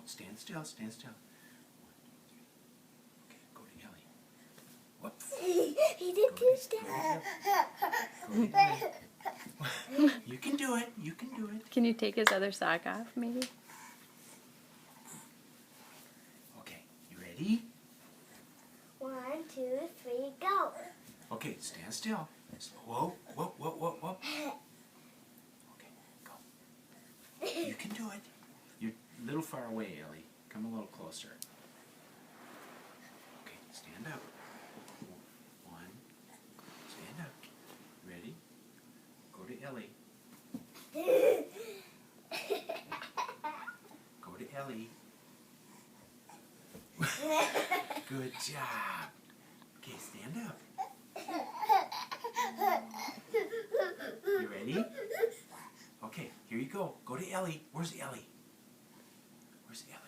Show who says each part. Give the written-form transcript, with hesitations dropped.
Speaker 1: stand still, stand still. 1, 2, 3. Okay, go to Ellie. Whoops.
Speaker 2: He did two steps.
Speaker 1: Go to Ellie. You can do it. You can do it.
Speaker 3: Can you take his other sock off, maybe?
Speaker 1: Okay, you ready?
Speaker 2: 1, 2, 3, go.
Speaker 1: Okay, stand still. Whoa, whoa, whoa, whoa, whoa. Okay, go. You can do it. You're a little far away, Ellie. Come a little closer. Okay, stand up. 1. Stand up. Ready? Go to Ellie. Go to Ellie. Good job. Okay, stand up. You ready? Okay, here you go. Go to Ellie. Where's Ellie? Where's Ellie?